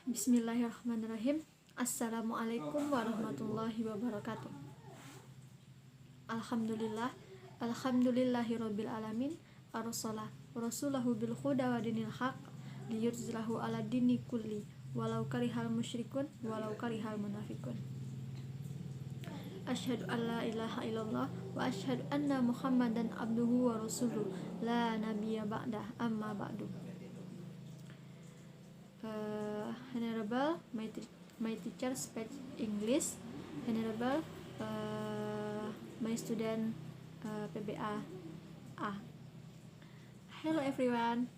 Bismillahirrahmanirrahim. Assalamualaikum warahmatullahi wabarakatuh. Alhamdulillahirabbil alamin. Arsalah rasulahu bil huda wa dinil haq liyurzlahu ala dini kulli walau karihal musyrikun walau karihal munafikun. Asyhadu an la ilaha illallah wa asyhadu anna Muhammadan abduhu wa rasuluh la nabiyya ba'dah amma ba'du. Honorable, my teacher speaks English. Honorable, my student PBA A. Hello everyone.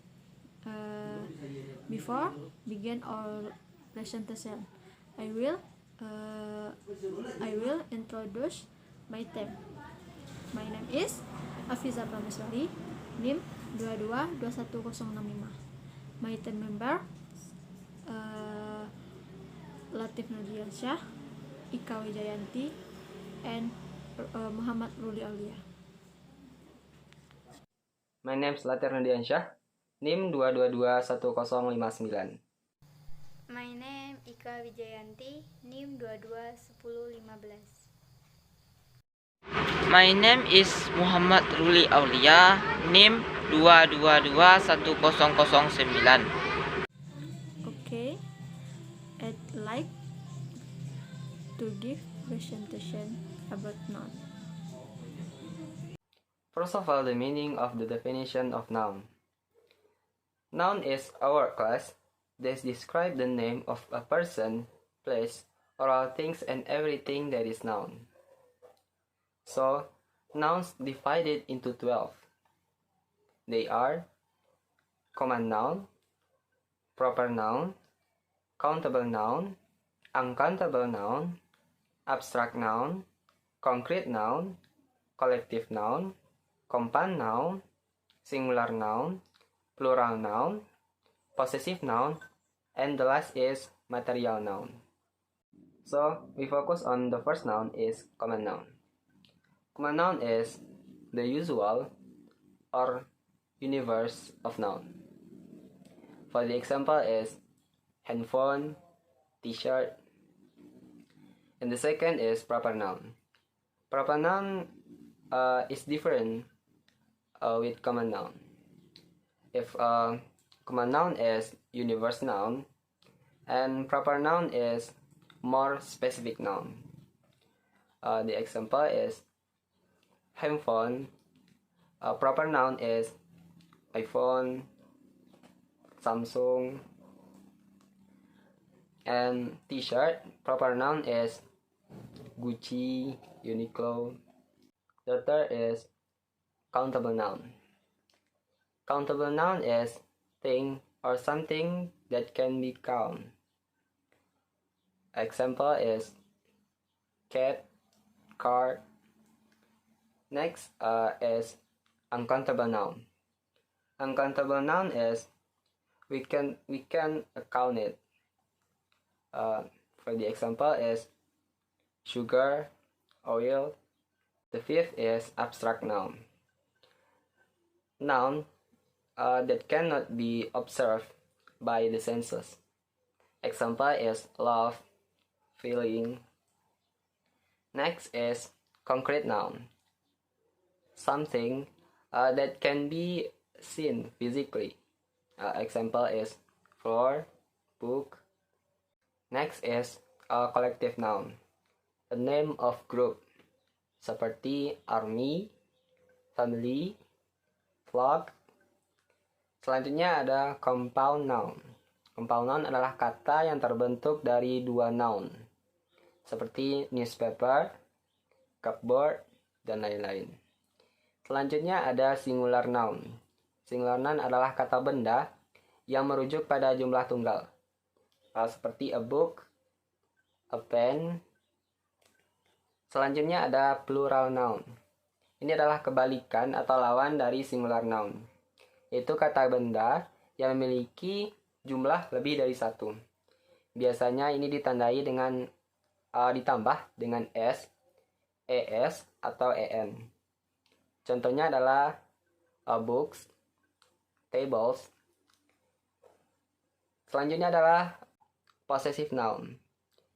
Before begin our presentation, I will introduce my team. My name is Afiza Prameswari, NIM 222165. My team member Latif Nurdiansyah, Ika Wijayanti, and Muhammad Ruli Aulia. My name is Latif Nurdiansyah, NIM 2221059. My name Ika Wijayanti, NIM 221015. My name is Muhammad Ruli Aulia, NIM 2221009. Okay, I'd like to give presentation about noun. First of all, the meaning of the definition of noun. Noun is our class that describe the name of a person, place, or all things and everything that is noun. So, nouns divided into 12. They are common noun, proper noun, countable noun, uncountable noun, abstract noun, concrete noun, collective noun, compound noun, singular noun, plural noun, possessive noun, and the last is material noun. So, we focus on the first noun is common noun. Common noun is the usual or universe of noun. For the example is handphone, t-shirt. And the second is proper noun. Proper noun is different with common noun. If common noun is universal noun and proper noun is more specific noun. The example is handphone. Proper noun is iPhone, Samsung. And t-shirt, proper noun is Gucci, Uniqlo. The third is countable noun. Countable noun is thing or something that can be counted. Example is cat, car. Next is uncountable noun. Uncountable noun is we can count it. For the example is sugar, oil. The fifth is abstract noun. Noun that cannot be observed by the senses. Example is love, feeling. Next is concrete noun. Something that can be seen physically. Example is floor, book. Next is a collective noun, a name of group, seperti army, family, flock. Selanjutnya ada compound noun. Compound noun adalah kata yang terbentuk dari dua noun, seperti newspaper, cupboard, dan lain-lain. Selanjutnya ada singular noun. Singular noun adalah kata benda yang merujuk pada jumlah tunggal. Seperti a book, a pen. Selanjutnya ada plural noun. Ini adalah kebalikan atau lawan dari singular noun. Itu kata benda yang memiliki jumlah lebih dari satu. Biasanya ini ditandai dengan ditambah dengan s, es, atau en. Contohnya adalah books, tables. Selanjutnya adalah Possessive noun.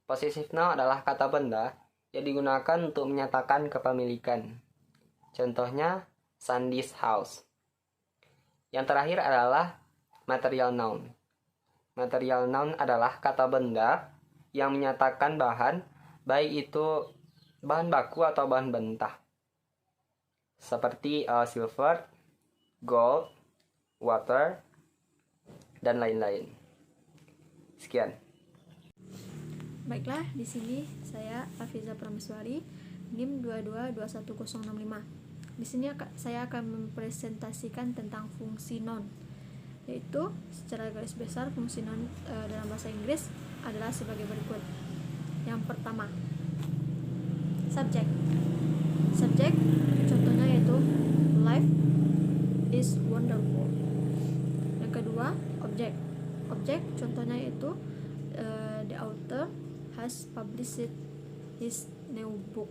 Possessive noun adalah kata benda yang digunakan untuk menyatakan kepemilikan. Contohnya, Sandy's house. Yang terakhir adalah material noun. Material noun adalah kata benda yang menyatakan bahan, baik itu bahan baku atau bahan mentah. Seperti silver, gold, water, dan lain-lain. Sekian. Baiklah, di sini saya Afiza Prameswari, NIM 22211065. Di sini saya akan mempresentasikan tentang fungsi noun, yaitu secara garis besar fungsi noun dalam bahasa Inggris adalah sebagai berikut. Yang pertama, subject. Subject contohnya yaitu life is wonderful. Yang kedua, object. Object contohnya yaitu the author has published his new book.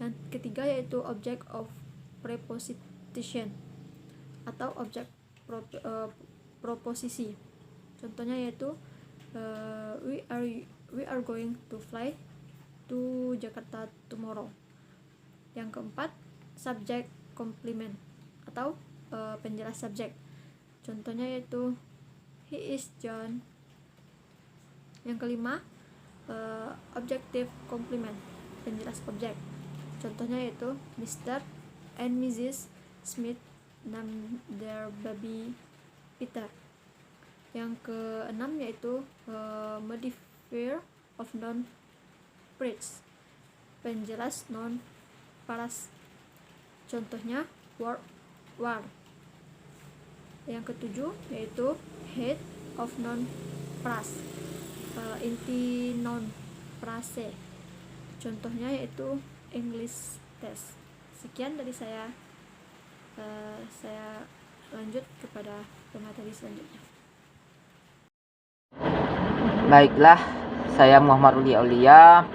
Yang ketiga yaitu object of preposition atau objek proposisi. Contohnya yaitu we are going to fly to Jakarta tomorrow. Yang keempat, subject complement atau penjelas subjek. Contohnya yaitu he is John. Yang kelima, objective complement, penjelas objek. Contohnya yaitu Mr. and Mrs. Smith named their baby Peter. Yang keenam yaitu modifier of noun phrase, penjelas noun phrase. Contohnya war. Yang ketujuh yaitu head of noun phrase, inti noun phrase. Contohnya yaitu English test. Sekian dari saya. Saya lanjut kepada pemateri selanjutnya. Baiklah, saya Muhammad Ruli Aulia,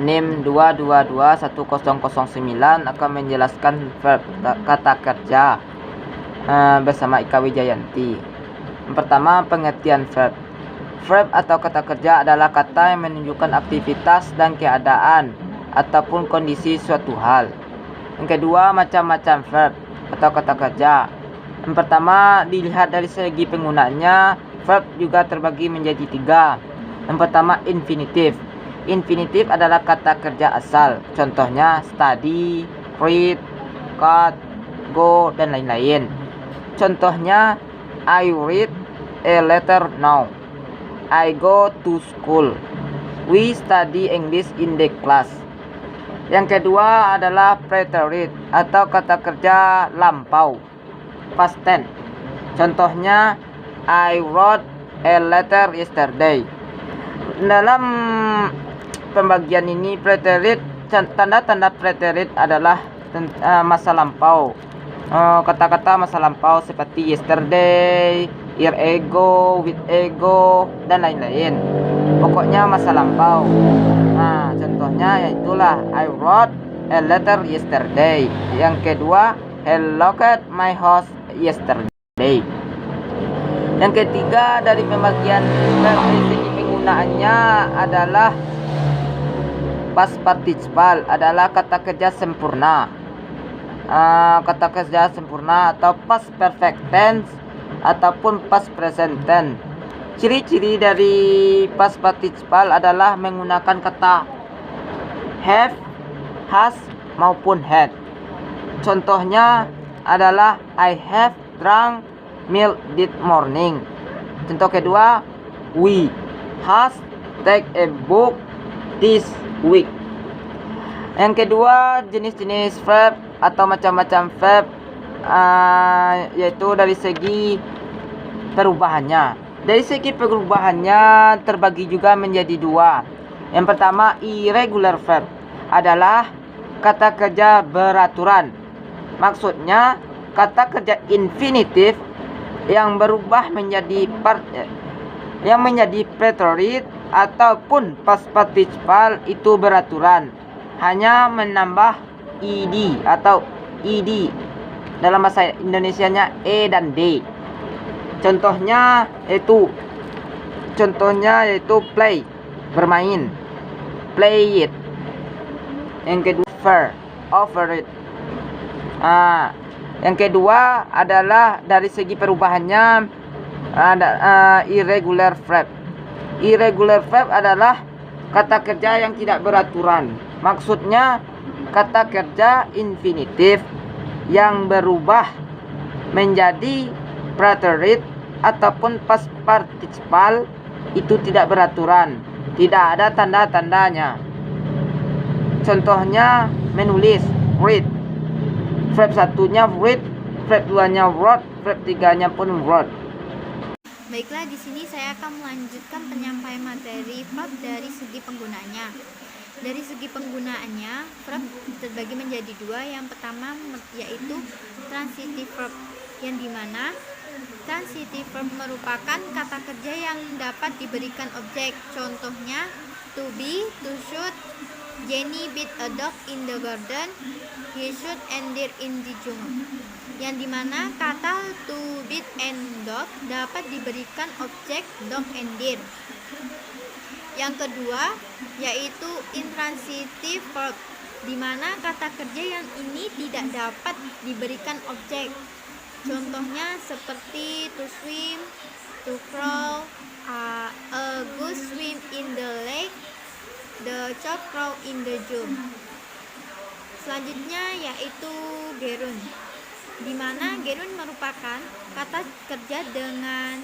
NIM 2221009 akan menjelaskan verb kata kerja bersama Ika Wijayanti. Yang pertama, pengertian verb. Verb atau kata kerja adalah kata yang menunjukkan aktivitas dan keadaan ataupun kondisi suatu hal. Yang kedua, macam-macam verb atau kata kerja. Yang pertama, dilihat dari segi penggunaannya, verb juga terbagi menjadi 3. Yang pertama, infinitif. Infinitif adalah kata kerja asal. Contohnya study, read, cut, go, dan lain-lain. Contohnya, I read a letter now. I go to school. We study English in the class. Yang kedua adalah preterite atau kata kerja lampau, past tense. Contohnya, I wrote a letter yesterday. Dalam pembagian ini preterite, tanda-tanda preterite adalah masa lampau. Kata-kata masa lampau seperti yesterday, year ago, week ago, dan lain-lain. Pokoknya masa lampau. Nah, contohnya yaitulah I wrote a letter yesterday. Yang kedua, I locked at my house yesterday. Yang ketiga dari pembagian verb dari segi penggunaannya adalah past participle, adalah kata kerja sempurna. Kata kerja sempurna atau past perfect tense ataupun past present tense. Ciri-ciri dari past participle adalah menggunakan kata have, has, maupun had. Contohnya adalah I have drunk milk this morning. Contoh kedua, we has take a book this week. Yang kedua, jenis-jenis verb atau macam-macam verb yaitu dari segi perubahannya. Dari segi perubahannya terbagi juga menjadi 2. Yang pertama, irregular verb adalah kata kerja beraturan. Maksudnya kata kerja infinitif yang berubah menjadi preterite ataupun past participle itu beraturan, hanya menambah ed atau ed. Dalam bahasa Indonesianya e dan d. Contohnya itu contohnya yaitu play, bermain, play it. Yang kedua over it. Yang kedua adalah dari segi perubahannya ada irregular verb. Irregular verb adalah kata kerja yang tidak beraturan. Maksudnya kata kerja infinitif yang berubah menjadi preterite ataupun past participle itu tidak beraturan, tidak ada tanda-tandanya. Contohnya menulis, read. Verb satunya read, verb 2-nya wrote, verb 3-nya pun wrote. Baiklah, di sini saya akan melanjutkan penyampaian materi verb dari segi penggunaannya. Dari segi penggunaannya, verb terbagi menjadi dua. Yang pertama yaitu transitive verb, yang dimana transitive verb merupakan kata kerja yang dapat diberikan objek. Contohnya to be, to should. Jenny beat a dog in the garden. He should and deer in the jungle. Yang dimana kata to beat and dog dapat diberikan objek dog and deer. Yang kedua yaitu intransitive verb, dimana kata kerja yang ini tidak dapat diberikan objek. Contohnya seperti to swim, to crow, a goose swim in the lake, the child crow in the zoo. Selanjutnya yaitu gerund, dimana gerund merupakan kata kerja dengan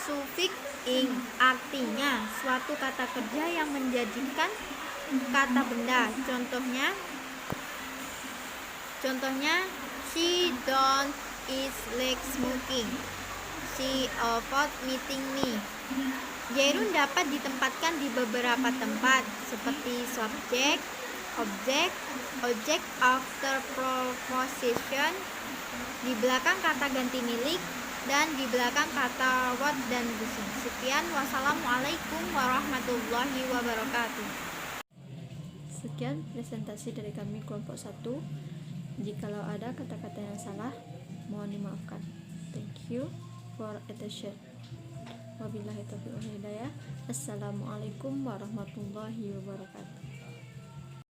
sufiks ing, artinya suatu kata kerja yang menjadikan kata benda. Contohnya she don't eat like smoking, she avoid meeting me. Gerund dapat ditempatkan di beberapa tempat seperti subject, object, object after preposition, di belakang kata ganti milik, dan di belakang kata what dan busing. Sekian, wassalamualaikum warahmatullahi wabarakatuh. Sekian presentasi dari kami kelompok 1. Jikalau ada kata-kata yang salah, mohon dimaafkan. Thank you for attention. Wabillahi taufiq wal hidayah. Assalamualaikum warahmatullahi wabarakatuh.